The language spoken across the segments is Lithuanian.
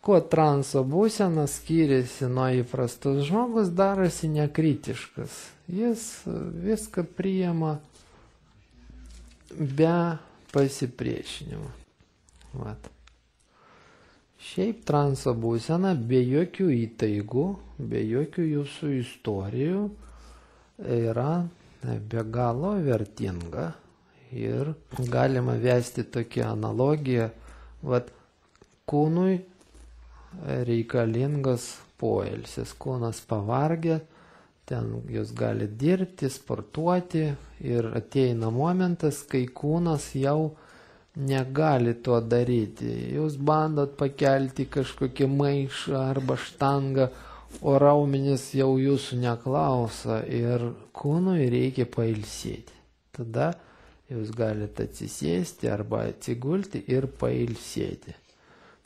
Kuo transo būsena skiriasi nuo įprastos, žmogus darosi nekritiškas. Jis viską priima be pasipriešinimo. Vat. Šiaip transo būsena be jokių įtaigų, be jokių jūsų istorijų yra be galo vertinga ir galima vesti tokią analogiją, vat kūnui reikalingas poilsis, kūnas pavargę, ten jūs galite dirbti, sportuoti ir ateina momentas, kai kūnas jau negali to daryti. Jūs bandot pakelti kažkokį maišą arba štangą, o raumenis jau jūsų neklauso ir kūnui reikia pailsėti. Tada jūs galite atsisėsti arba atsigulti ir pailsėti.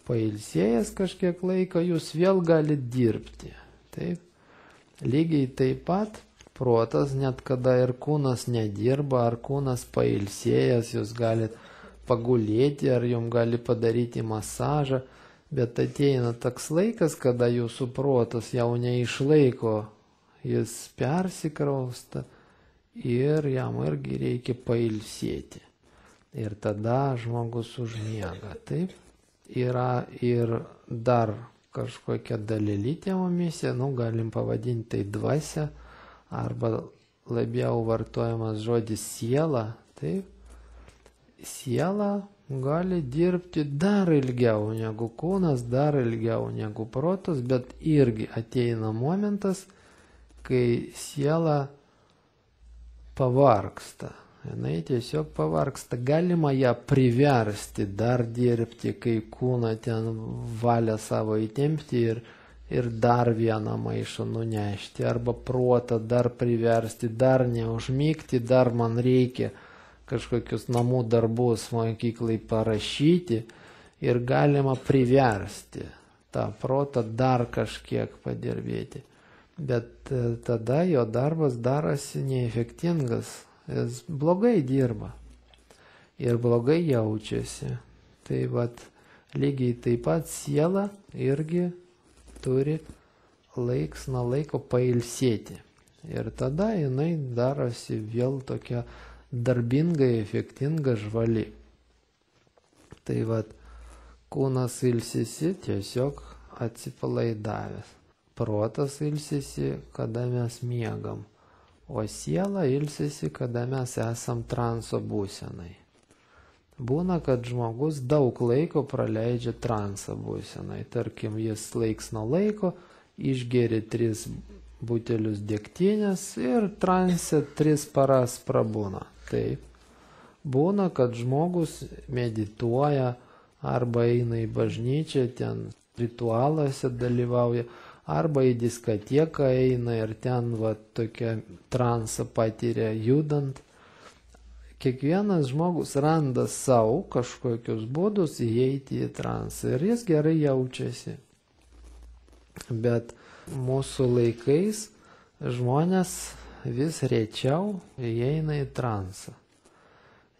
Pailsėjęs kažkiek laiko jūs vėl galite dirbti. Taip? Lygiai taip pat protas, net kada ir kūnas nedirba, ar kūnas pailsėjęs, jūs galite pagulėti, ar jums gali padaryti masažą, bet ateina toks laikas, kada jūsų protas jau neišlaiko, jis persikrausta ir jam irgi reikia pailsėti. Ir tada žmogus užmiega, taip? Yra ir dar kažkokia dalelytė mumyse, galim pavadinti tai dvasia, arba labiau vartojamas žodis siela, taip? Siela gali dirbti dar ilgiau negu kūnas, dar ilgiau negu protas, bet irgi ateina momentas, kai siela pavargsta. Jinai tiesiog pavargsta. Galima ją priversti dar dirbti, kai kūną ten valia savo įtempti ir dar vieną maišą nunešti. Arba protą dar priversti, dar neužmygti, dar man reikia kažkokius namų darbus mokyklai parašyti ir galima priversti tą protą dar kažkiek padirbėti. Bet tada jo darbas darosi neefektingas. Jis blogai dirba ir blogai jaučiasi. Tai vat lygiai taip pat siela irgi turi laiks nuo laiko pailsėti. Ir tada jinai darosi vėl tokia darbinga, efektinga, žvali. Tai vat kūnas ilsisi tiesiog atsipalaidavęs. Protas ilsisi, kada mes miegam. O siela ilsisi, kada mes esam transo būsenai. Būna, kad žmogus daug laiko praleidžia transo būsenai. Tarkim, jis laiks nuo laiko išgėrė 3 butelius degtinės ir transe 3 paras prabūna. Taip. Būna, kad žmogus medituoja arba eina į bažnyčią, ten ritualuose dalyvauja, arba į diskoteką eina ir ten tokią transą patiria judant. Kiekvienas žmogus randa savo kažkokius būdus įeiti į transą ir jis gerai jaučiasi. Bet mūsų laikais žmonės vis rečiau įeina į transą.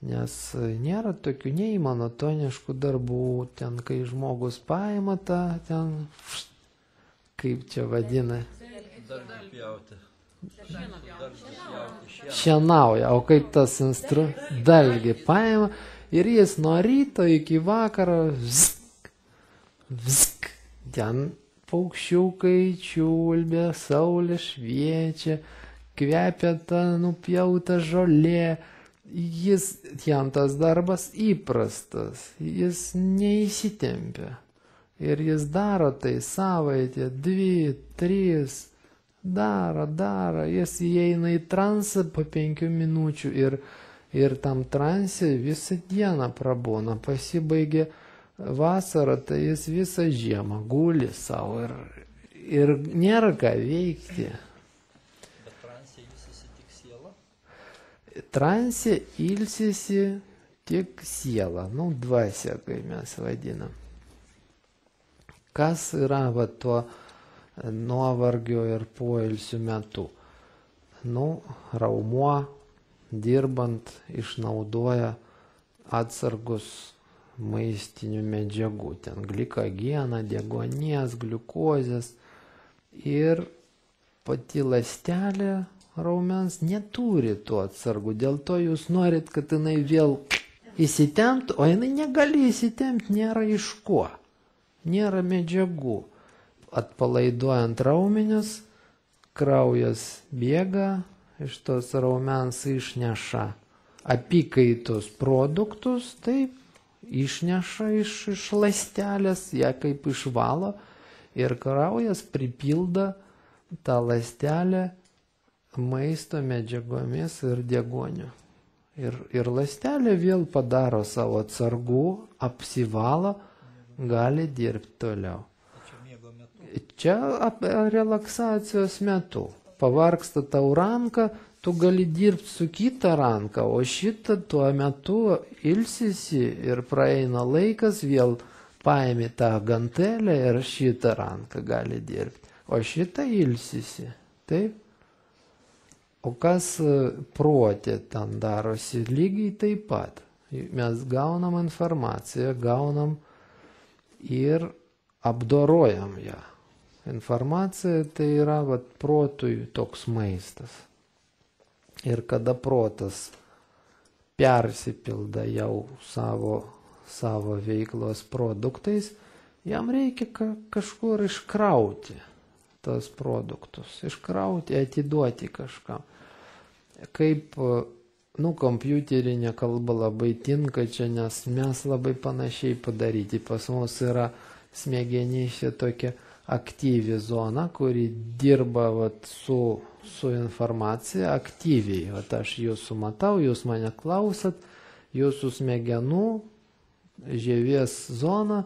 Nes nėra tokių nei monotoniškų darbų, ten kai žmogus paima tą ten... Kaip čia vadina? Šienauja. O kaip tas dalgį paima ir jis nuo ryto iki vakaro vzk, vzk. Ten paukščiukai čiulbia, saulė šviečia, kvepia ta nupjauta žolė. Jis, jam tas darbas įprastas, jis neįsitempia. Ir jis daro tai savaitę, 2, 3, daro, jis įeina į transą po 5 minučių ir tam transe visą dieną prabūna, pasibaigė vasarą, tai jis visą žiemą guli savo ir nėra ką veikti. Bet transe ilsisi tik siela? Transe ilsisi tik siela, dvasia, kai mes vadinam. Kas yra tuo nuovargio ir poilsių metu? Raumuo dirbant išnaudoja atsargus maistinių medžiagų, ten glikogeną, deguonies, gliukozės. Ir pati ląstelė raumens neturi tų atsargų, dėl to jūs norit, kad jinai vėl įsitemptų, o jinai negali įsitempti, nėra iš ko, nėra medžiagų. Atpalaiduojant raumenis, kraujas bėga, iš tos raumens išneša apykaitos produktus, taip, išneša iš ląstelės, ją kaip išvalo ir kraujas pripildo tą ląstelę maisto medžiagomis ir deguoniu. Ir ląstelė vėl padaro savo atsargų, apsivalo, gali dirbti toliau. Čia relaksacijos metu. Pavargsta tau ranka, tu gali dirbti su kita ranka, o šitą tuo metu ilsisi ir praeina laikas, vėl paimi tą gantelę ir šitą ranką gali dirbti. O šitą ilsisi. Taip? O kas protė ten darosi lygiai taip pat. Mes gaunam informaciją, gaunam ir apdorojam ją. Informacija tai yra protui toks maistas. Ir kada protas persipilda jau savo veiklos produktais, jam reikia kažkur iškrauti tos produktus, iškrauti, atiduoti kažkam. Kaip, kompiuterinė kalba labai tinka čia, nes mes labai panašiai padaryti. Pas mus yra smegenyse tokia aktyvi zona, kuri dirba su informacija aktyviai. Aš jūsų matau, jūs mane klausat, jūsų smegenų žievės zona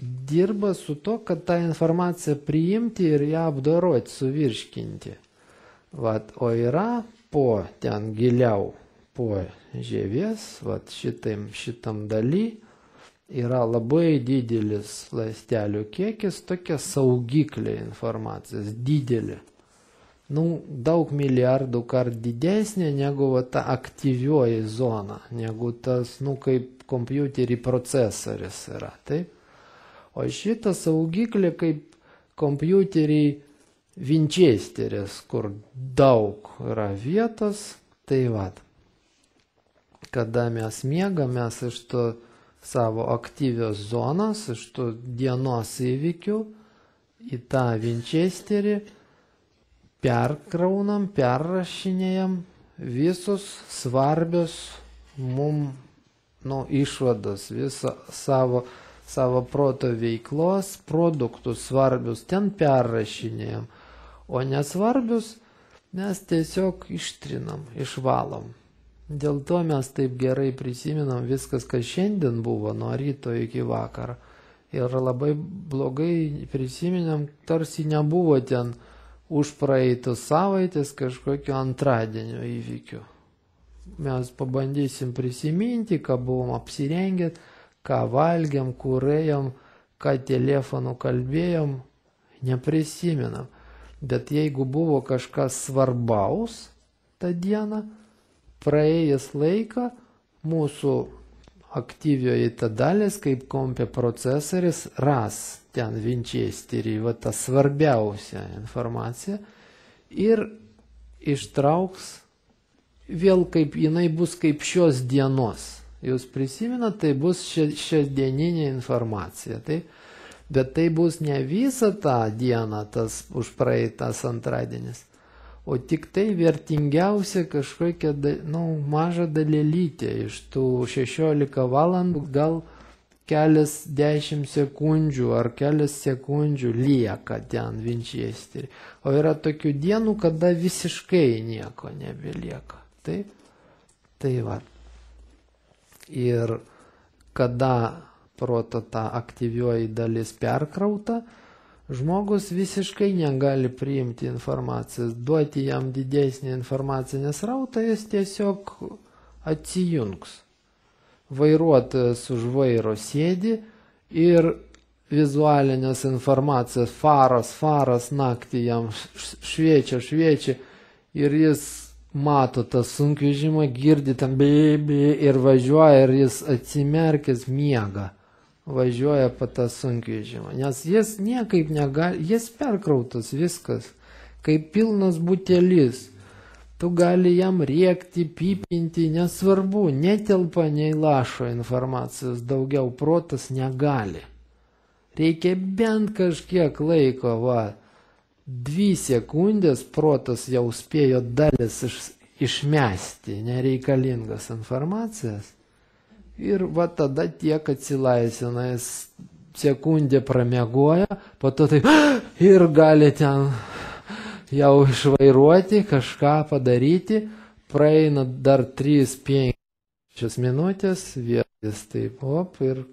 dirba su to, kad tą informaciją priimti ir ją apdoroti, suvirškinti. O yra ten giliau, po žievės, šitam daly, yra labai didelis ląstelių kiekis, tokia saugiklė informacijos, didelė. Daug milijardų kart didesnė negu ta aktyvioji zona, negu tas, kaip kompiuterį procesoris yra, taip? O šita saugiklė kaip kompiuteriai Winchesteris, kur daug yra vietos, tai kada mes miegam, mes iš to savo aktyvios zonos, iš tų dienos įvykių į tą Winchesterį perkraunam, perrašinėjam visus svarbius išvadas, visą savo proto veiklos produktus svarbius ten perrašinėjam, o nesvarbius mes tiesiog ištrinam, išvalom. Dėl to mes taip gerai prisiminam viskas, kas šiandien buvo, nuo ryto iki vakaro. Ir labai blogai prisiminam, tarsi nebuvo ten už praeitų savaitės kažkokio antradienio įvykių. Mes pabandysim prisiminti, ką buvom apsirengę, ką valgiam, kur ėjom, ką telefonu kalbėjom, neprisiminam. Bet jeigu buvo kažkas svarbaus tą dieną, praėjęs laiką, mūsų aktyvioji ta dalis, kaip kompė procesoris, ras ten Winchesterį, tą svarbiausią informaciją ir ištrauks vėl, kaip jinai bus kaip šios dienos. Jūs prisimenat, tai bus šiandieninė informacija, taip? Bet tai bus ne visą tą dieną, tas užpraeitas antradienis, o tik tai vertingiausia kažkokia, maža dalelytė iš tų 16 valandų, gal keliasdešimt sekundžių ar kelias sekundžių lieka ten Winchesterį. O yra tokių dienų, kada visiškai nieko nebelieka. Taip? Tai Ir kada proto ta aktyvioji dalis perkrauta, žmogus visiškai negali priimti informacijos, duoti jam didesnį informacinės rautą, jis tiesiog atsijungs. Vairuotojas už vairo sėdi ir vizualinės informacijos faras naktį jam šviečia ir jis mato tą sunkvežimą, girdi tam ir važiuoja ir jis atsimerkęs miega. Važiuoja po tą sunkvežimą, nes jis niekaip negali, jis perkrautas viskas, kaip pilnas butelis. Tu gali jam rėkti, pypinti, nesvarbu, netelpa nei lašo informacijos, daugiau protas negali. Reikia bent kažkiek laiko, va, 2 sekundės protas jau spėjo dalis išmesti nereikalingas informacijas. Ir va tada tiek atsilaisvina, jis sekundę pramiegoja, po to taip ir gali ten jau išvairuoti, kažką padaryti, praeina dar 3-5 minutės, vėl jis taip, ir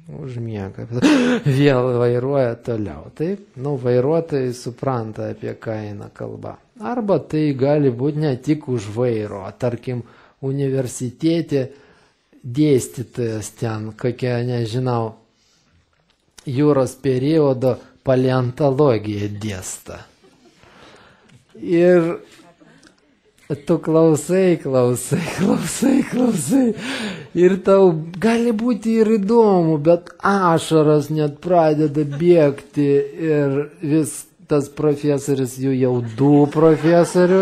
užmiega, vėl vairuoja toliau. Taip, vairuotojai supranta, apie ką eina kalba. Arba tai gali būti ne tik už vairo, tarkim, universitete dėstytojas ten, kokia, nežinau, jūros periodo paleontologiją dėsta. Ir tu klausai. Ir tau gali būti ir įdomu, bet ašaras net pradeda bėgti ir vis tas profesorius, jų jau 2 profesorių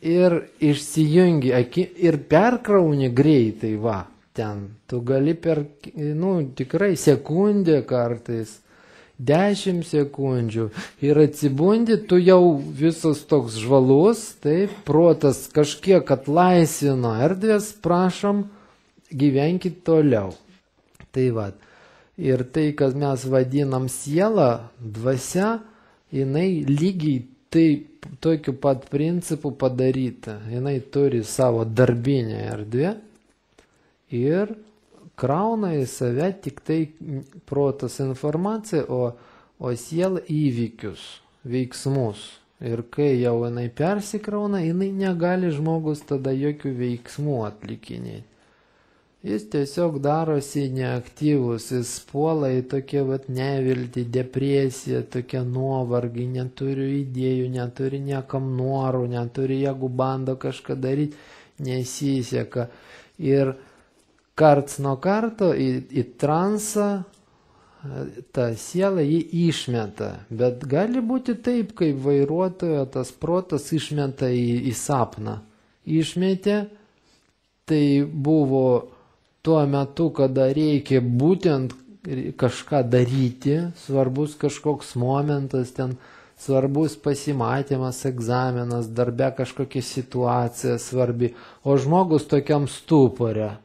ir išsijungi ir perkrauni greitai, va, ten. Tu gali tikrai sekundę kartais, 10 sekundžių ir atsibundi, tu jau visas toks žvalus, taip, protas kažkiek atlaisvino erdvės, prašom, gyvenkit toliau. Tai va, ir tai, kad mes vadinam sielą, dvasia, jinai lygiai taip, tokiu pat principu padaryta. Jinai turi savo darbinę erdvę ir krauna į save tik tai protas informaciją, o siela įvykius, veiksmus. Ir kai jau jinai persikrauna, jinai negali žmogus tada jokių veiksmų atlikinėti. Jis tiesiog darosi neaktyvus, jis puola į tokia neviltį, depresiją, tokia nuovargį, neturi idėjų, neturi niekam norų, neturi, jeigu bando kažką daryti, nesiseka. Ir karts nuo karto į transą tą sielą jį išmeta. Bet gali būti taip, kaip vairuotojo tas protas išmeta į sapną. Išmetė, tai buvo tuo metu, kada reikia būtent kažką daryti, svarbus kažkoks momentas, ten svarbus pasimatymas, egzaminas, darbe kažkokia situacija svarbi, o žmogus tokiam stupore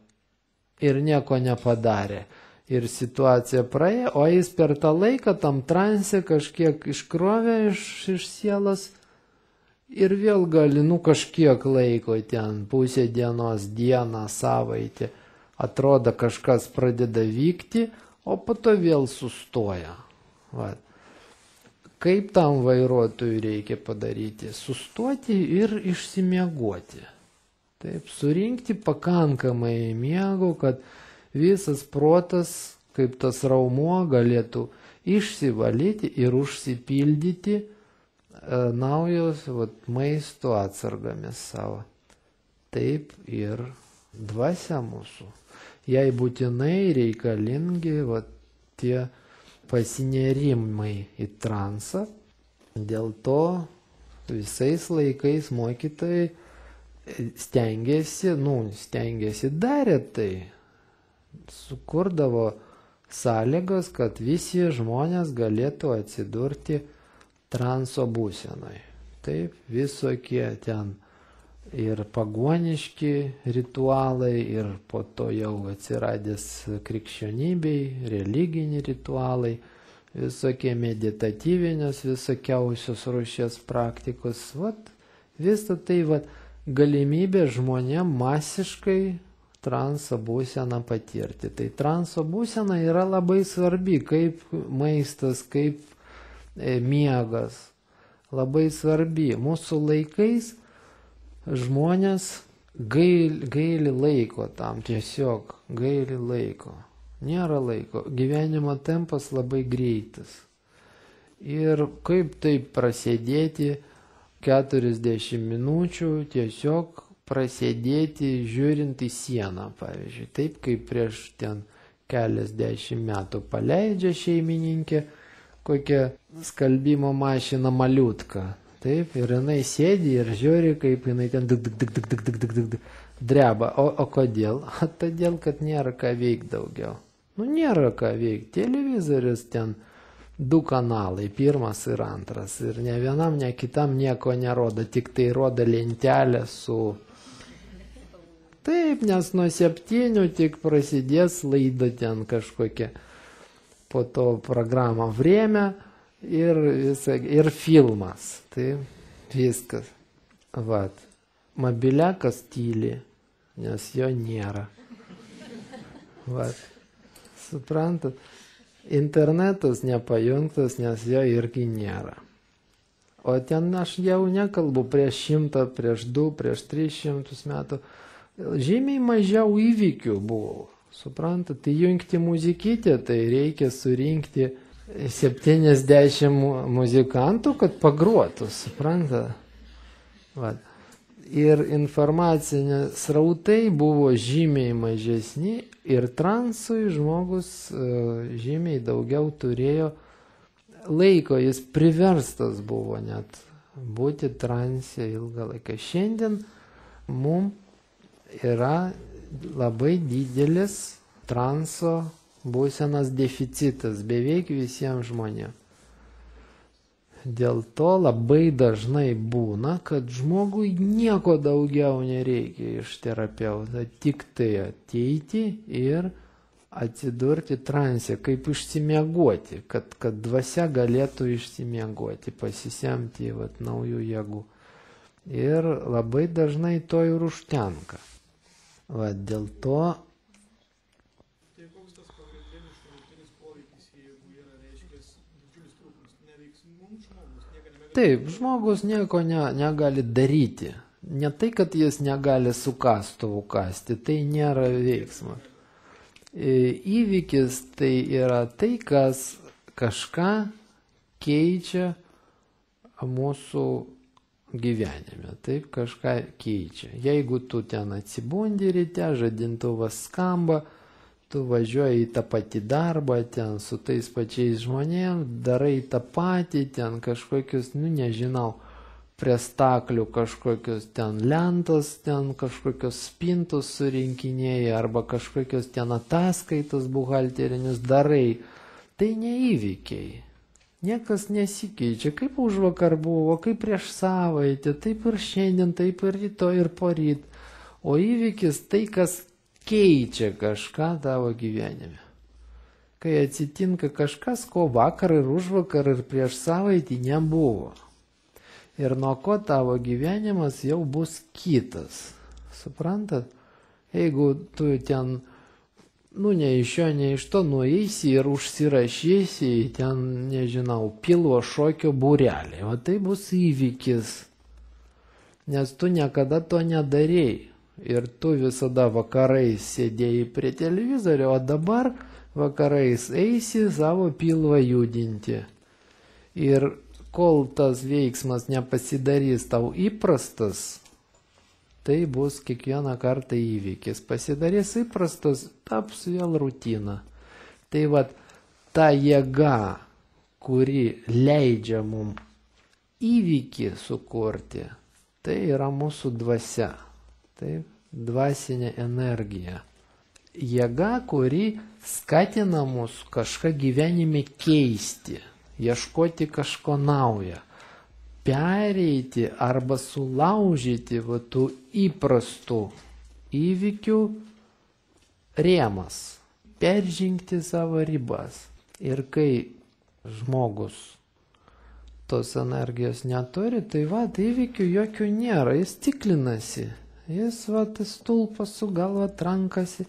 ir nieko nepadarė. Ir situacija praėjo, o jis per tą laiką tam transe kažkiek iškrovė iš sielas ir vėl gali, kažkiek laiko ten, pusę dienos, dieną, savaitę. Atrodo, kažkas pradeda vykti, o po to vėl sustoja. Va. Kaip tam vairuotojui reikia padaryti? Sustoti ir išsimiegoti. Taip, surinkti pakankamai miego, kad visas protas, kaip tas raumuo, galėtų išsivalyti ir užsipildyti naujos maisto atsargomis savo. Taip ir dvasia mūsų. Jai būtinai reikalingi tie pasinėrimai į transą. Dėl to visais laikais mokytojai stengiasi, darė tai, sukurdavo sąlygas, kad visi žmonės galėtų atsidurti transo būsenoj. Taip, visokie ten ir pagoniški ritualai, ir po to jau atsiradęs krikščionybei, religiniai ritualai, visokie meditatyvinės, visokiausios rūšies praktikos. Visą tai galimybė žmonėm masiškai transo būseną patirti. Tai transo būsena yra labai svarbi, kaip maistas, kaip miegas. Labai svarbi. Mūsų laikais žmonės gaili laiko tam, tiesiog gaili laiko. Nėra laiko. Gyvenimo tempas labai greitas. Ir kaip taip prasėdėti 40 minučių tiesiog prasėdėti žiūrint į sieną, pavyzdžiui. Taip kaip prieš ten keliasdešimt metų paleidžia šeimininkė kokią skalbimo mašiną maliutką. Taip, ir jinai sėdi ir žiūri, kaip jinai ten dreba. O kodėl? Todėl, kad nėra ką veikti daugiau. Nu, nėra ką veikti. Televizorius ten 2 kanalai, 1 ir 2. Ir ne vienam, ne kitam nieko nerodo, tik tai rodo lentelę su... Taip, nes nuo 7 tik prasidės laida ten kažkokia. Po to programą Vremia ir filmas. Tai viskas. Vat. Mobiliakas tyli, nes jo nėra. Vat. Suprantat? Internetas nepajungtas, nes jo irgi nėra. O ten aš jau nekalbu prieš 100, prieš 2, prieš 300 metų. Žymiai mažiau įvykių buvo. Suprantat, tai jungti muzikytę, tai reikia surinkti 70 muzikantų, kad pagruotų, suprantat. Vat. Ir informacinė srautai buvo žymiai mažesni ir transui žmogus žymiai daugiau turėjo laiko, jis priverstas buvo net būti transe ilgą laiką. Šiandien mums yra labai didelis transo būsenos deficitas beveik visiems žmonėms. Dėl to labai dažnai būna, kad žmogui nieko daugiau nereikia iš terapeuto, tik tai ateiti ir atsidurti transe, kaip išsimiegoti, kad dvasia galėtų išsimiegoti, pasisemti naujų jėgų. Ir labai dažnai to ir užtenka. Dėl to... Tai koks tas pagrindinis šalutinis poveikis, jeigu yra, reiškia, didžiulis trūkumas, neveiksmus žmogus, nieko nebegali... Taip, žmogus nieko negali daryti. Ne tai, kad jis negali su kastuvu kasti, tai nėra veiksmas. Įvykis tai yra tai, kas kažką keičia mūsų gyvenime, taip kažką keičia. Jeigu tu ten atsibundi ryte, žadintuvas skamba, tu važiuoji į tą patį darbą, ten su tais pačiais žmonėms, darai tą patį, ten kažkokius, nežinau, prie staklių kažkokius ten lentos, ten kažkokios spintos surinkinėjai, arba kažkokios ten ataskaitos buhalterinius darai, tai neįvykiai. Niekas nesikeičia, kaip užvakar buvo, kaip prieš savaitę, taip ir šiandien, taip ir rytoj, ir poryt. O įvykis tai, kas keičia kažką tavo gyvenime. Kai atsitinka kažkas, ko vakar ir užvakar ir prieš savaitę nebuvo. Ir nuo ko tavo gyvenimas jau bus kitas. Suprantat? Jeigu tu ten... ne iš jo, ne iš to nueisi ir užsirašysi į ten, nežinau, pilvo šokio būrelį. O tai bus įvykis. Nes tu niekada to nedarėjai. Ir tu visada vakarais sėdėjai prie televizorio, o dabar vakarais eisi savo pilvą judinti. Ir kol tas veiksmas nepasidarys tau įprastas, tai bus kiekvieną kartą įvykis. Pasidarys įprastas, taps vėl rutina. Tai ta jėga, kuri leidžia mums įvykį sukurti, tai yra mūsų dvasia. Taip, dvasinė energija. Jėga, kuri skatina mus kažką gyvenime keisti, ieškoti kažko naujo. Pereiti arba sulaužyti tų įprastų įvykių rėmas, peržengti savo ribas. Ir kai žmogus tos energijos neturi, tai įvykių jokių nėra, jis tiklinasi, jis stulpas su galva trankasi,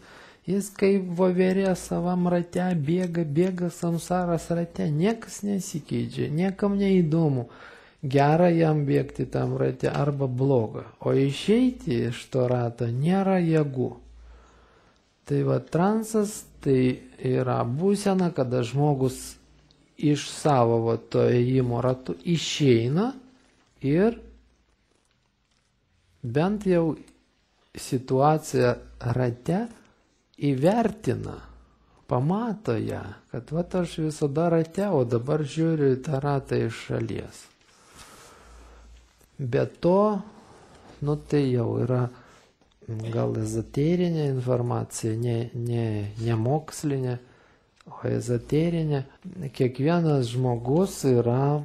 jis kaip voverė savam rate bėga samsaras rate, niekas nesikeičia, niekam neįdomu. Gera jam bėgti tam rate arba bloga, o išeiti iš to rato nėra jėgų. Tai transas tai yra būsena, kada žmogus iš savo to ėjimo ratų išeina ir bent jau situaciją rate įvertina, pamato ją, kad vat aš visada rate, o dabar žiūriu į tą ratą iš šalies. Be to, tai jau yra gal ezoterinė informacija, ne mokslinė, o ezoterinė. Kiekvienas žmogus yra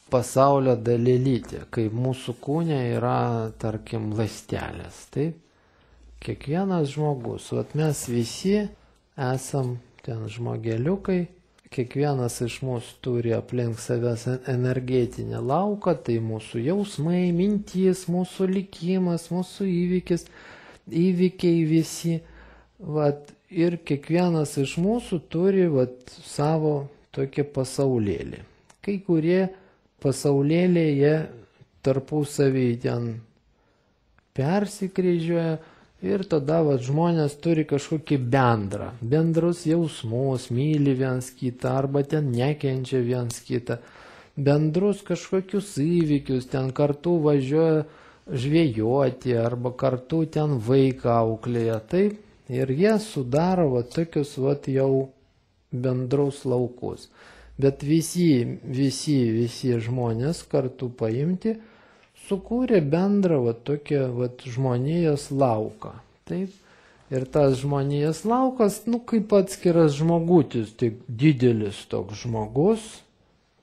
pasaulio dalelytė, kaip mūsų kūne yra, tarkim, ląstelės. Taip? Kiekvienas žmogus, mes visi esam ten žmogeliukai, kiekvienas iš mūsų turi aplink savęs energetinį lauką, tai mūsų jausmai, mintys, mūsų likimas, mūsų įvykiai visi. Ir kiekvienas iš mūsų turi savo tokį pasaulėlį. Kai kurie pasaulėliai jie tarpusavį ten persikryžiuoja ir tada žmonės turi kažkokį bendrus jausmus, myli viens kitą arba ten nekenčia viens kitą, bendrus kažkokius įvykius, ten kartu važiuoja žvejoti arba kartu ten vaiką auklėja, taip, ir jie sudaro tokius jau bendrus laukus. Bet visi žmonės kartu paimti sukūrė bendrą tokią žmonijos lauką. Taip? Ir tas žmonijos laukas, kaip atskiras žmogutis, tik didelis toks žmogus,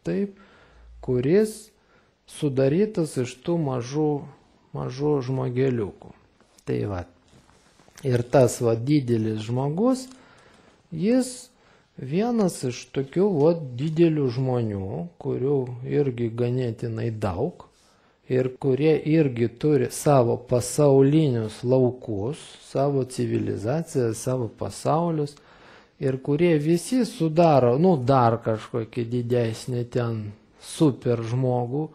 taip, kuris sudarytas iš tų mažų žmogeliukų. Tai ir tas didelis žmogus, jis vienas iš tokių didelių žmonių, kurių irgi ganėtinai daug, ir kurie irgi turi savo pasaulinius laukus, savo civilizaciją, savo pasaulius, ir kurie visi sudaro, dar kažkokį didesnį ten super žmogų,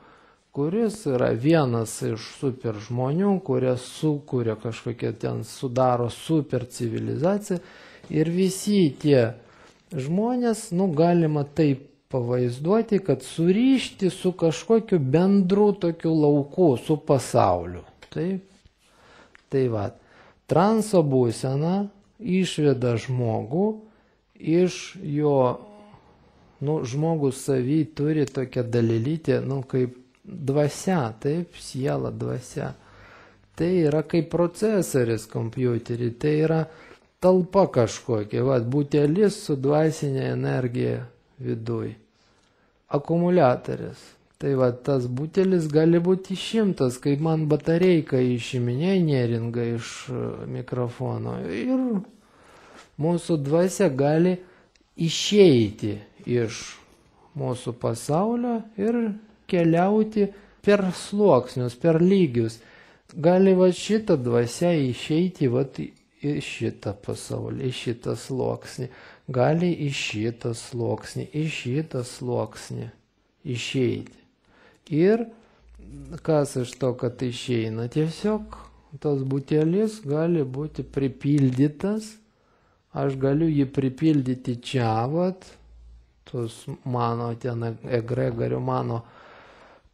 kuris yra vienas iš super žmonių, kurie sukuria kažkokią ten, sudaro super civilizaciją, ir visi tie žmonės, galima taip pavaizduoti, kad surišti su kažkokiu bendru tokiu lauku, su pasauliu. Taip? Tai transo būsena išveda žmogų iš jo, žmogus savy turi tokią dalelytę, kaip dvasia, taip, siela dvasia. Tai yra kaip procesoris kompiuterį, tai yra talpa kažkokia, butelis su dvasinė energija viduj. Akumuliatorius. Tai tas butelis gali būti 100, kaip man batareika išiminė neringa iš mikrofono. Ir mūsų dvasia gali išeiti iš mūsų pasaulio ir keliauti per sluoksnius, per lygius. Gali šitą dvasia išeiti į šitą pasaulį, į šitą sluoksnį. Gali į šitą sluoksnį išeiti. Ir kas iš to, kad išeina, tiesiog tas butelis gali būti pripildytas, aš galiu jį pripildyti čia, tos mano ten egregorių, mano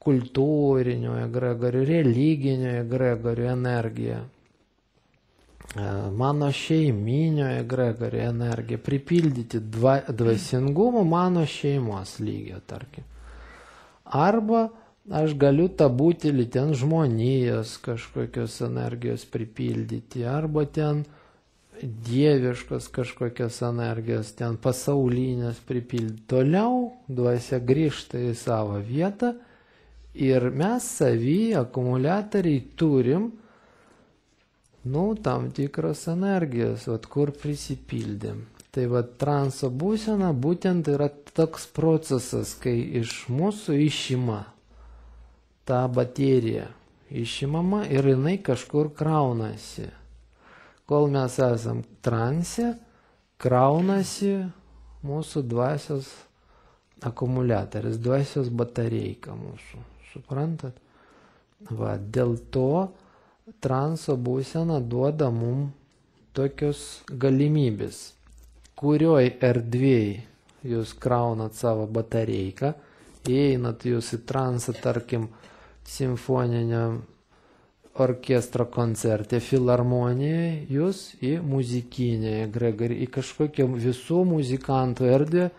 kultūrinio egregorių, religinio egregorių energiją. Mano šeiminio egregorio energiją, pripildyti dvasingumo mano šeimos lygio, tarkim. Arba aš galiu tą butelį ten žmonijos kažkokios energijos pripildyti, arba ten dieviškos kažkokios energijos, ten pasaulinės pripildyti. Toliau dvasia grįžta į savo vietą ir mes savy akumuliatoriai turim tam tikros energijos, kur prisipildėm. Tai transo būsena būtent yra toks procesas, kai iš mūsų išima ta baterija, išimama ir jinai kažkur kraunasi. Kol mes esam transe, kraunasi mūsų dvasios akumuliatorius, dvasios batareika mūsų. Suprantat? Dėl to transo būsena duoda mums tokios galimybės, kurioj erdvėj jūs kraunat savo batareiką, įeinat jūs į transą, tarkim, simfoniniam orkestro koncerte, filharmonijoje, jūs į muzikinę egregorį, į kažkokią visų muzikantų erdvę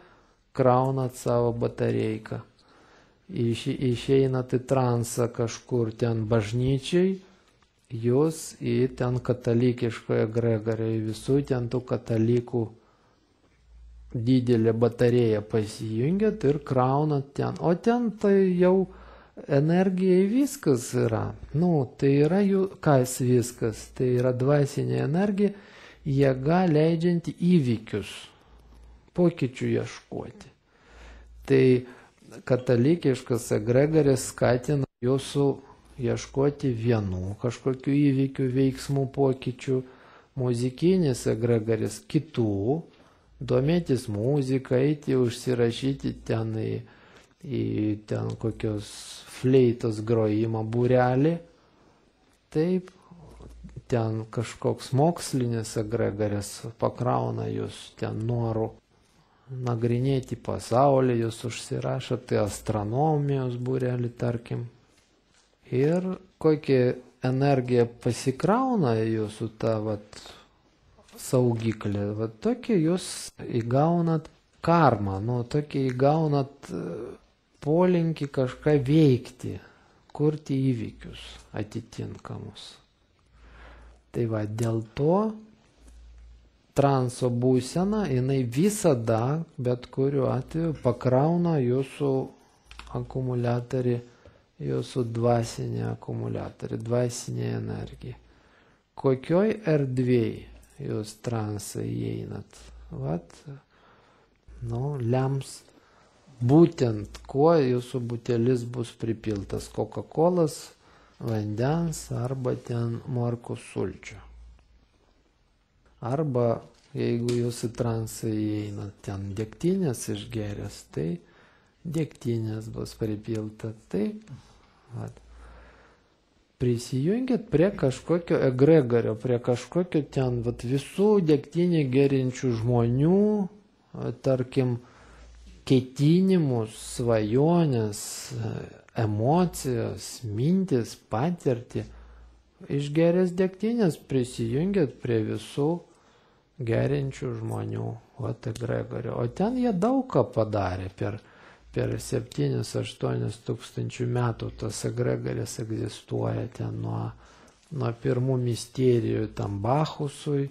kraunat savo batareiką. Išeinat į transą kažkur ten bažnyčiai, jūs į ten katalikiškoje egregorį, visų ten tų katalikų didelė batarėja pasijungiat ir kraunat ten. O ten tai jau energijai viskas yra. Tai yra jų, kas viskas? Tai yra dvasinė energija, jėga leidžianti įvykius, pokyčių ieškoti. Tai katalikiškas egregoris skatina jūsų ieškoti vienų kažkokių įvykių, veiksmų, pokyčių. Muzikinis egregoris kitų, domėtis muziką, eiti užsirašyti ten į ten kokios fleitos grojimą būrelį. Taip, ten kažkoks mokslinis egregoris pakrauna jūs ten norų nagrinėti pasaulį, jūs užsirašote astronomijos būrelį, tarkim. Ir kokia energija pasikrauna jūsų tą saugiklį, tokia jūs įgaunat karmą, tokia įgaunat polinkį kažką veikti, kurti įvykius atitinkamus. Tai dėl to transo būsena, jinai visada, bet kuriuo atveju, pakrauna jūsų akumuliatorių, jūsų dvasinį akumuliatorių, dvasinę energiją. Kokioj erdvėj jūs transą įeinat? Lems būtent, kuo jūsų butelis bus pripiltas, Coca-Colas, vandens arba ten morkų sulčių. Arba, jeigu jūs į transą įeinat ten degtinės išgeręs, tai degtinės bus pripilta. Taip, prisijungit prie kažkokio egregorio, prie kažkokio ten visų degtinį gerinčių žmonių, tarkim, ketinimus, svajonės, emocijos, mintis, patirtį. Išgeręs degtinės prisijungit prie visų gerinčių žmonių, egregorio. O ten jie daug ką padarė per 7-8 tūkstančių metų. Tas egregoris egzistuoja ten nuo pirmų misterijų tam Bachusui,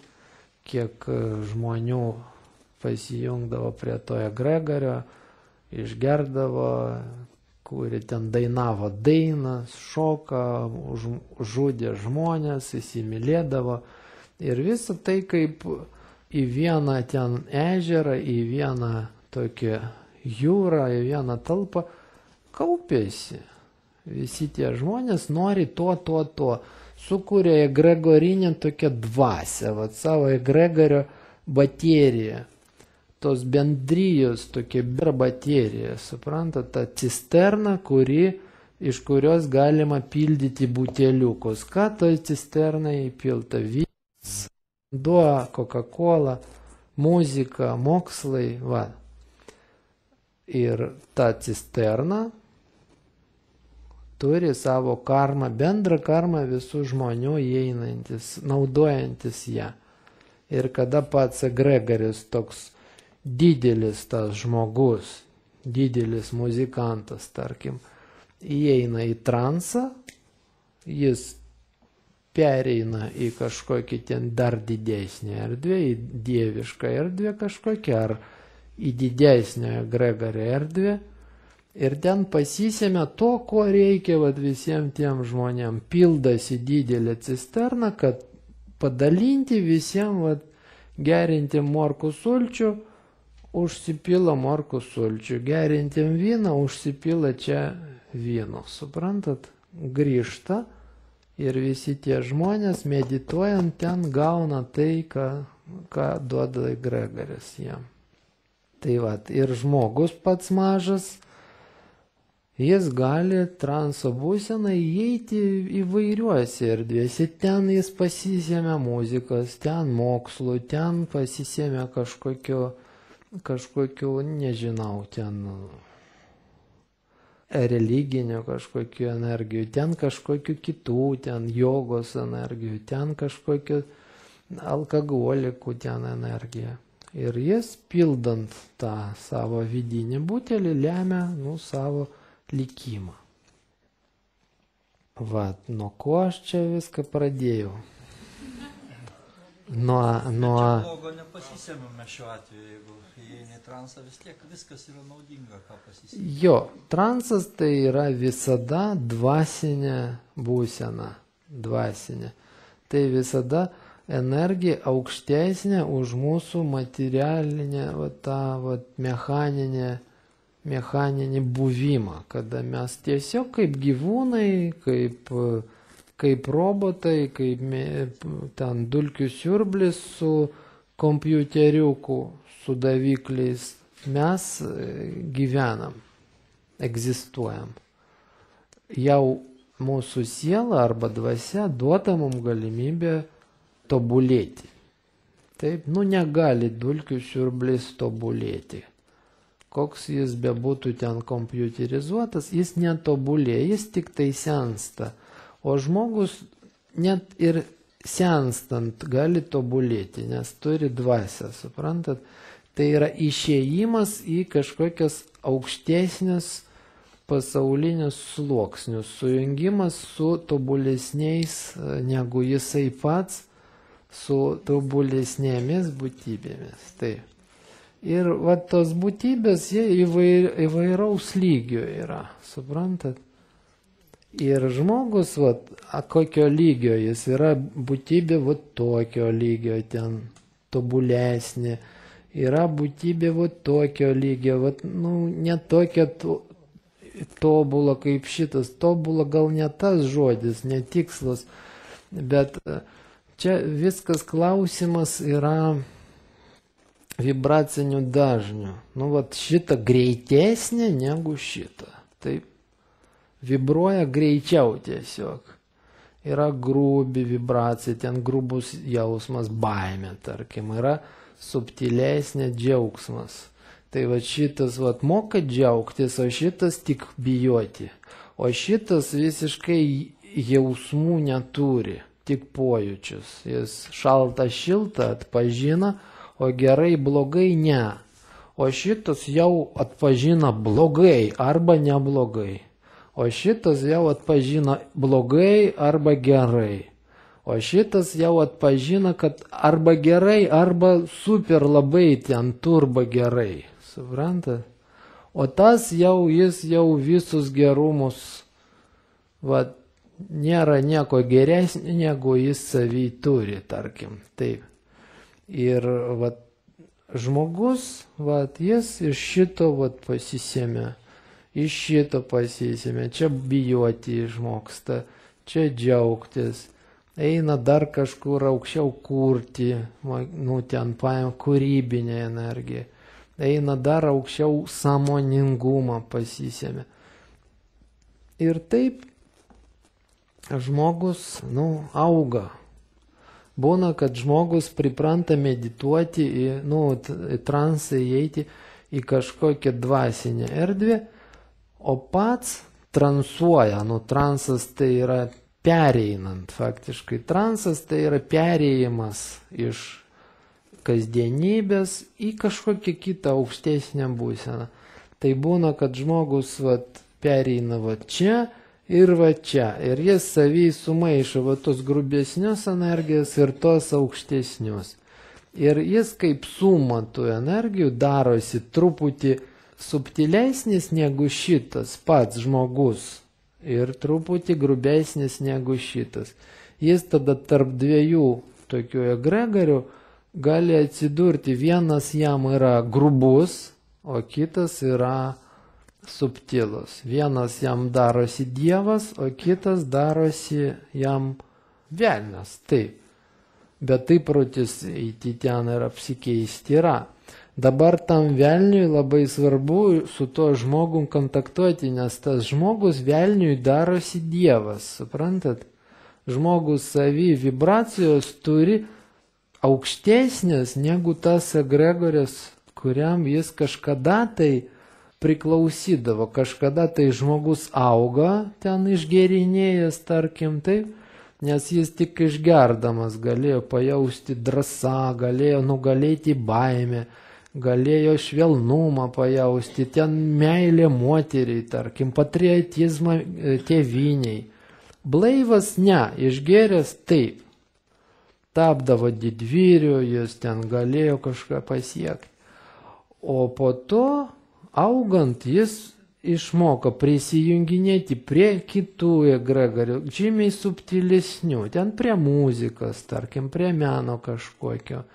kiek žmonių pasijungdavo prie to egregorio, išgerdavo, kuri ten dainavo dainas, šoka, žudė žmonės, įsimylėdavo. Ir visą tai kaip į vieną ten ežerą, į vieną tokią jūrą, į vieną talpą kaupėsi. Visi tie žmonės nori to. Sukūrė egregorinę tokią dvasę, savo egregorio bateriją. Tos bendrijos tokia baterija, suprantat, ta cisterna, iš kurios galima pildyti buteliukus. Ką toj cisternai įpilta? Vanduo, Coca-Cola, muzika, mokslai, Ir ta cisterna turi savo karmą, bendrą karmą visų žmonių įeinantis, naudojantis ją. Ir kada pats egregoris toks didelis tas žmogus, didelis muzikantas, tarkim, įeina į transą, jis pereina į kažkokį ten dar didesnį erdvę, į dievišką erdvę kažkokią, ar į didesnę egregorio erdvę, ir ten pasisėmė to, ko reikia visiems tiem žmonėm. Pildasi didelė cisterna, kad padalinti visiems gerinti morkų sulčių, užsipila morkų sulčių, gerinti vyną, užsipila čia vyno. Suprantat? Grįžta ir visi tie žmonės medituojant ten gauna tai, ką duoda egregoris jam. Tai ir žmogus pats mažas, jis gali transo būseną įeiti įvairiuose erdvėse. Ten jis pasisėmė muzikos, ten mokslų, ten pasisėmė kažkokiu, nežinau, ten religinių kažkokių energijų, ten kažkokių kitų, ten jogos energijų, ten kažkokių alkoholikų ten energija. Ir jis, pildant tą savo vidinį butelį, lemia savo likimą. Va, nuo ko aš čia viską pradėjau? Čia blogo nepasisėmėme šiuo atveju, jeigu įeini į transą, vis tiek viskas yra naudinga, ką pasisėmėme. Jo, transas tai yra visada dvasinė būsena, dvasinė. Tai visada energija aukštesnė už mūsų materialinę, mechaninį buvimą, kada mes tiesiog kaip gyvūnai, kaip robotai, kaip ten dulkių siurblis su kompiuteriuku, su davikliais, mes gyvenam, egzistuojam. Jau mūsų siela arba dvasia duoda mums galimybę tobulėti. Taip, negali dulkių siurblis tobulėti. Koks jis bebūtų ten kompiuterizuotas, jis netobulėja, jis tik tai sensta. O žmogus net ir senstant gali tobulėti, nes turi dvasią, suprantat? Tai yra išėjimas į kažkokias aukštesnius pasaulinius sluoksnius, sujungimas su tobulesniais negu jisai pats, su tobulesnėmis būtybėmis. Taip. Ir tos būtybės, jie įvairaus lygio yra, suprantat? Ir žmogus, kokio lygio jis yra, būtybė tokio lygio, ten tobulesnė, yra būtybė tokio lygio, ne tokia tobula kaip šitas, tobula gal ne tas žodis, netikslas, bet čia viskas klausimas yra vibracinių dažnių. Šita greitesnė negu šita. Taip. Vibruoja greičiau tiesiog. Yra grubi vibracija, ten grubus jausmas, baimė, tarkim. Yra subtilesnė džiaugsmas. Tai šitas moka džiaugtis, o šitas tik bijoti. O šitas visiškai jausmų neturi, tik pojūčius. Jis šaltą šiltą atpažina, o gerai blogai ne. O šitas jau atpažina blogai arba neblogai. O šitas jau atpažina blogai arba gerai. O šitas jau atpažina, kad arba gerai, arba super labai ten turba gerai. Suprantat? O tas jis jau visus gerumus, nėra nieko geresnio, negu jis savy turi, tarkim. Taip. Ir žmogus, jis iš šito pasisėmė, iš šito pasisėmė, čia bijoti išmoksta, čia džiaugtis, eina dar kažkur aukščiau kurti, ten paėmė kūrybinę energiją, eina dar aukščiau sąmoningumą pasisėmė. Ir taip žmogus, auga. Būna, kad žmogus pripranta medituoti, į transą įeiti į kažkokią dvasinę erdvę, o pats transuoja. Transas tai yra pereinant faktiškai. Transas tai yra perėjimas iš kasdienybės į kažkokią kitą aukštesnę būseną. Tai būna, kad žmogus pereina čia ir čia. Ir jis savy sumaišo tos grubesnius energijos ir tos aukštesnius. Ir jis kaip suma tų energijų darosi truputį subtilesnis negu šitas pats žmogus. Ir truputį grubesnis negu šitas. Jis tada tarp dviejų tokių egregorių gali atsidurti. Vienas jam yra grubus, o kitas yra subtilus. Vienas jam darosi dievas, o kitas darosi jam velnias. Taip. Bet taip protis eiti ten ir apsikeisti yra. Dabar tam velniui labai svarbu su tuo žmogum kontaktuoti, nes tas žmogus velniui darosi dievas. Suprantat? Žmogus savy vibracijos turi aukštesnės negu tas egregoris, kuriam jis kažkada tai priklausydavo. Kažkada tai žmogus auga ten išgerinėjęs, tarkim, taip, nes jis tik išgerdamas galėjo pajausti drąsą, galėjo nugalėti baimę, galėjo švelnumą pajausti, ten meilė moteriai, tarkim, patriotizmą tėviniai. Blaivas ne, išgeręs taip. Tapdavo didvyriu, jis ten galėjo kažką pasiekti. O po to, augant, jis išmoko prisijunginėti prie kitų egregorių, žymiai subtilesnių, ten prie muzikos, tarkim, prie meno kažkokio,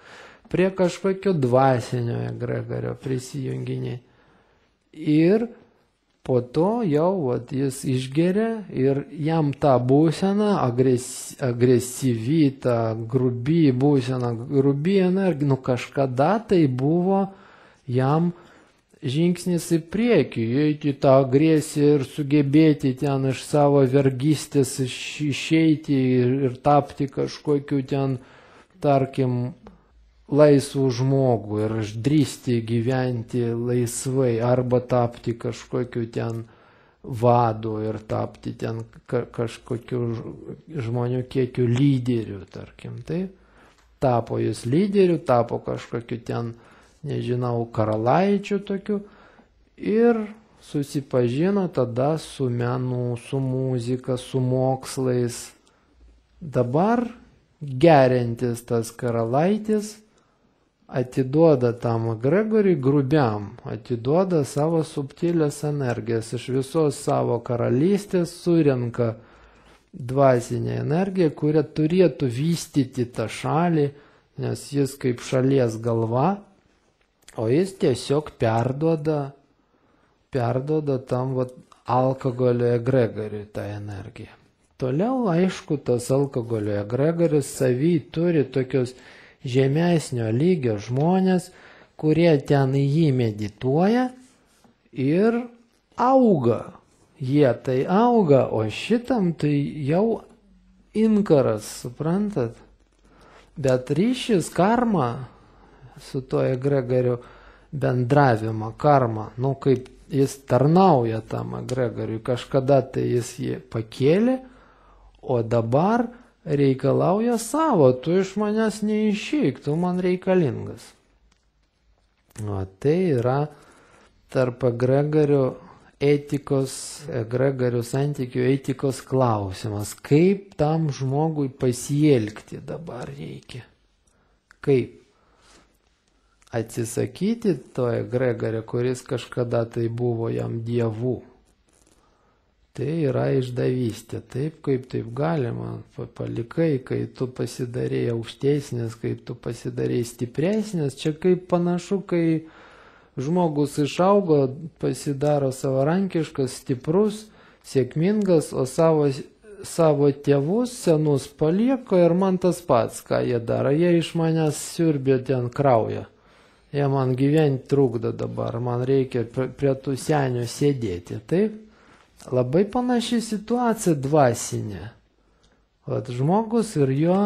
prie kažkokio dvasinio egregorio prisijunginėti. Ir po to jau jis išgeria ir jam ta būsena, agresyvi, ta grubi būsena, grubi energija, kažkada tai buvo jam žingsnis į priekį, eiti tą agresiją ir sugebėti ten iš savo vergystės išeiti ir tapti kažkokiu ten, tarkim, laisvų žmogų ir išdrįsti gyventi laisvai arba tapti kažkokiu ten vadu ir tapti ten kažkokiu žmonių kiekiu lyderiu, tarkim, taip. Tapo jis lyderiu, tapo kažkokiu ten, nežinau, karalaičiu tokiu ir susipažino tada su menu, su muzika, su mokslais. Dabar gerintis tas karalaitis atiduoda tam egregoriui grubiam, atiduoda savo subtilės energijas, iš visos savo karalystės surenka dvasinę energiją, kurią turėtų vystyti tą šalį, nes jis kaip šalies galva, o jis tiesiog perduoda tam alkoholio egregoriui tą energiją. Toliau, aišku, tas alkoholio egregoris savy turi tokios žemesnio lygio žmonės, kurie ten į jį medituoja ir auga. Jie tai auga, o šitam tai jau inkaras, suprantat? Bet ryšys, karma su to egregoriu bendravimo, karma, kaip jis tarnauja tam egregoriui, kažkada tai jis jį pakėlė, o dabar reikalauja savo, tu iš manęs neišeik, tu man reikalingas. O tai yra tarp egregorių etikos, egregorių santykių etikos klausimas. Kaip tam žmogui pasielgti dabar reikia? Kaip? Atsisakyti to egregorio, kuris kažkada tai buvo jam dievu. Tai yra išdavystė, taip kaip taip galima, palikai, kai tu pasidarėjai aukštesnis, kai tu pasidarėjai stipresnis, čia kaip panašu, kai žmogus išaugo, pasidaro savarankiškas, stiprus, sėkmingas, o savo tėvus senus palieko ir man tas pats, ką jie daro, jie iš manęs siurbė ten kraują, jie man gyventi trukdo dabar, man reikia prie tų senių sėdėti, taip? Labai panaši situacija dvasinė. Vat žmogus ir jo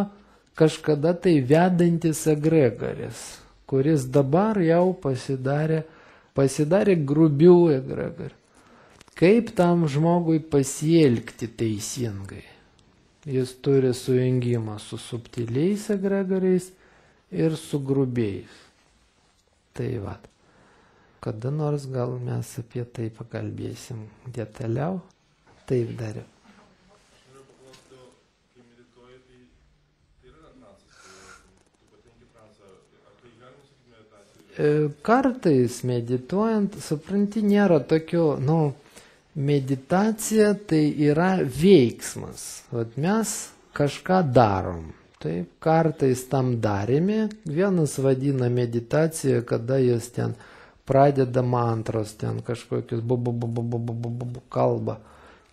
kažkada tai vedantis egregoris, kuris dabar jau pasidarė grubių egregorių. Kaip tam žmogui pasielgti teisingai? Jis turi sujungimą su subtiliais egregoriais ir su grubiais. Tai vat. Kada nors gal mes apie tai pakalbėsim detaliau. Taip dariau. Noriu paklausti, kai medituoji, tai yra transas, tu patenki transą, ar tai galima sakyti meditacija? Kartais medituojant, supranti, nėra tokio, meditacija tai yra veiksmas. Vat mes kažką darom. Taip, kartais tam darėme. Vienas vadina meditacija, kada jis ten pradeda mantros, ten kažkokius kalba.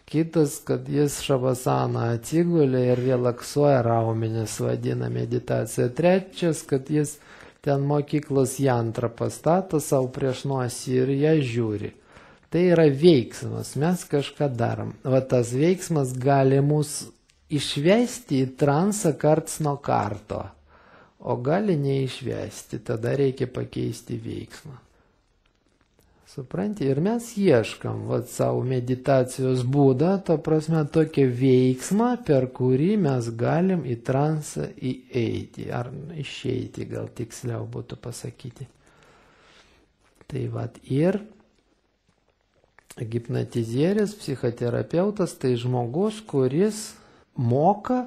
Kitas, kad jis šavasaną atsigulė ir relaksuoja raumenis, vadina meditacija. Trečias, kad jis ten mokyklos jantrą pastato savo prieš nosį ir ją žiūri. Tai yra veiksmas, mes kažką darom. Va tas veiksmas gali mus išvesti į transą karts nuo karto, o gali neišvesti, tada reikia pakeisti veiksmą. Supranti, ir mes ieškam savo meditacijos būdą, to prasme tokį veiksmą, per kurį mes galim į transą įeiti, ar išeiti, gal tiksliau būtų pasakyti. Tai ir hipnotizierius, psichoterapeutas, tai žmogus, kuris moka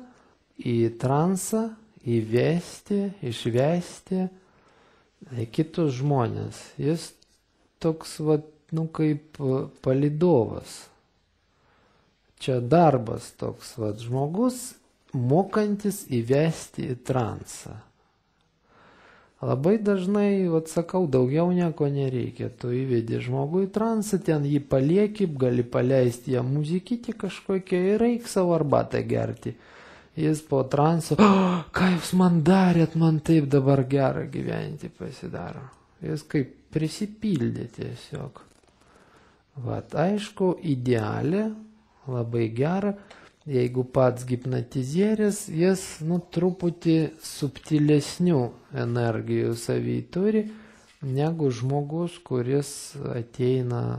į transą įvesti, išvesti kitus žmonės. Jis toks, kaip palydovas. Čia darbas toks, žmogus, mokantis įvesti į transą. Labai dažnai, sakau, daugiau nieko nereikia. Tu įvedi žmogų į transą, ten jį palieki, gali paleisti ją muzikytį kažkokią ir eik savo arbatą gerti. Jis po transo, ką jūs man darėt, man taip dabar gera gyventi pasidaro. Jis kaip prisipildė tiesiog. Aišku, idealė, labai gera, jeigu pats hipnotizierius, jis truputį subtilesnių energijų savy turi, negu žmogus, kuris ateina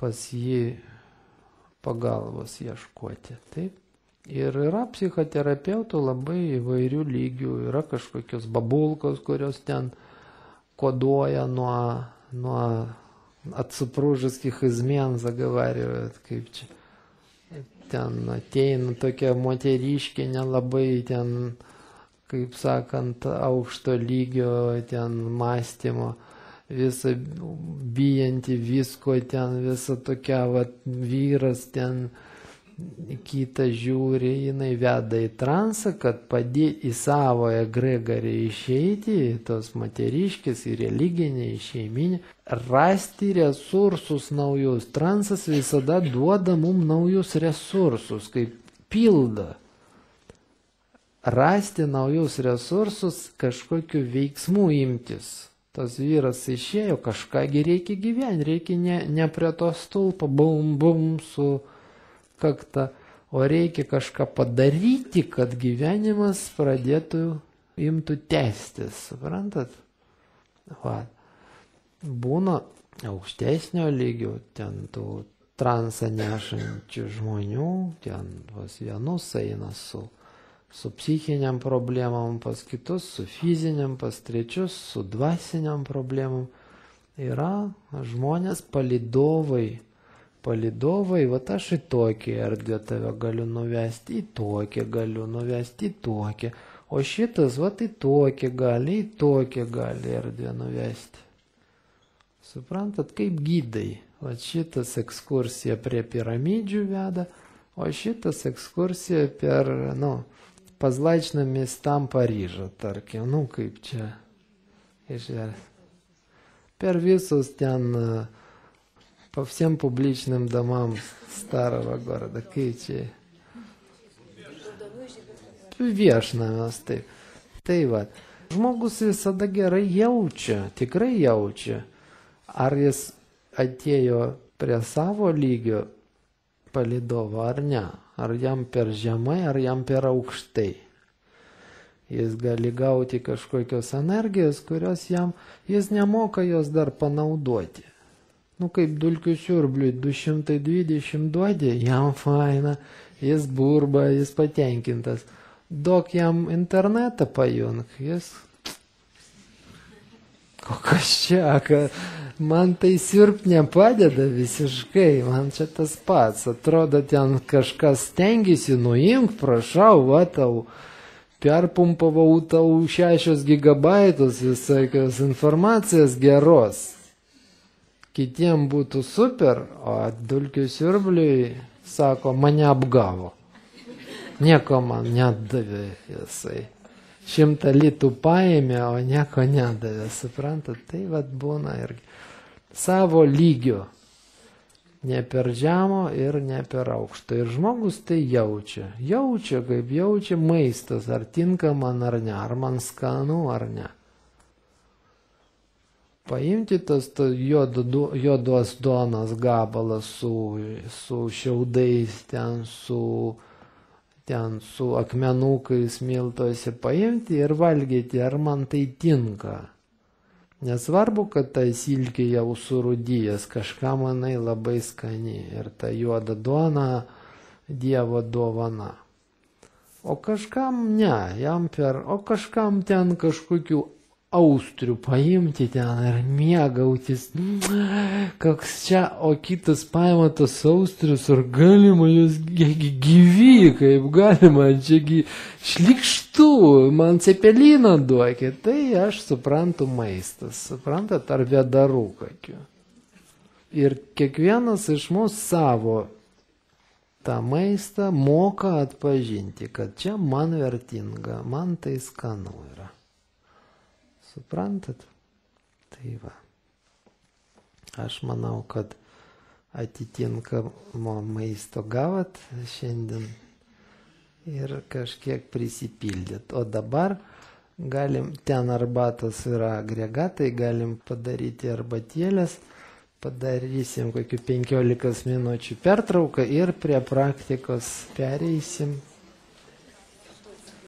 pas jį pagalbos ieškoti. Taip? Ir yra psichoterapeutų labai įvairių lygių, yra kažkokios babulkos, kurios ten koduoja nuo отсупружеских измен, заговаривают, kaip čia. Ten ateina tokia moteriškė nelabai ten, kaip sakant, aukšto lygio ten mąstymo, visa bijanti visko ten, visa tokia vyras ten kitą žiūri, jinai veda į transą, kad padėti į savo egregorį išeiti, tos moteriškės, į religinę, į šeiminę, rasti resursus naujus. Transas visada duoda mums naujus resursus, kaip pildą. Rasti naujus resursus, kažkokiu veiksmu imtis. Tas vyras išėjo, kažkągi reikia gyventi, reikia ne prie to stulpo, bum su kakta, o reikia kažką padaryti, kad gyvenimas imtų tęstis, suprantat? Būna aukštesnio lygio, ten tų transą nešančių žmonių, ten pas vienus eina su psichiniam problemam, pas kitus su fiziniam, pas trečius su dvasiniam problemam. Yra žmonės palydovai. Palydovai, aš į tokią erdvę tave galiu nuvesti, į tokią galiu nuvesti, į tokią. O šitas, į tokią gali erdvę nuvesti. Suprantat, kaip gydai. Šitas ekskursija prie piramidžių veda, o šitas ekskursija per, pazlaičną miestam Paryžą, tarkim, kaip čia. Per visus ten по всем публичным домам старого города, Кычи. Viešnamis, taip. Tai žmogus visada gerai jaučia, tikrai jaučia, ar jis atėjo prie savo lygio palydovo ar ne, ar jam per žemai, ar jam per aukštai. Jis gali gauti kažkokios energijos, kurios jis nemoka jos dar panaudoti. Kaip dulkių siurbliui 220 duodė, jam faina, jis burba, jis patenkintas. Duok jam internetą pajung, jis... Kokas čia, man tai siurbt nepadeda visiškai, man čia tas pats. Atrodo, ten kažkas stengiasi, nuimk, prašau, tau perpumpavau tau 6 gigabaitus visokios informacijos geros. Kitiem būtų super, o dulkių siurbliui sako, mane apgavo. Nieko man nedavė jisai. 100 litų paėmė, o nieko nedavė, suprantat? Tai būna irgi savo lygio. Ne per žemo ir ne per aukšto. Ir žmogus tai jaučia. Jaučia, kaip jaučia maistas, ar tinka man ar ne, ar man skanu ar ne. Paimti tas juodos duonos gabalas su šiaudais, ten su akmenukais miltuose, paimti ir valgyti, ar man tai tinka. Nesvarbu, kad ta silkė jau surūdyjas, kažkam manai labai skani ir ta juoda duona Dievo dovana. O kažkam ne, o kažkam ten kažkokių austrių paimti ten ir mėgautis, koks čia, o kitas paima tas austrius ir galima jos gyvy, kaip galima, čiagi šlikštų, man cepeliną duokit, tai aš suprantu maistas, suprantat, ar vėdarų kokių. Ir kiekvienas iš mūsų savo tą maistą moka atpažinti, kad čia man vertinga, man tai skanu yra. Suprantat? Tai va. Aš manau, kad atitinkamo maisto gavat šiandien ir kažkiek prisipildyt. O dabar galim, ten arbatos yra agregatai, galim padaryti arbatėlės. Padarysim kokių 15 minučių pertrauką ir prie praktikos pereisim.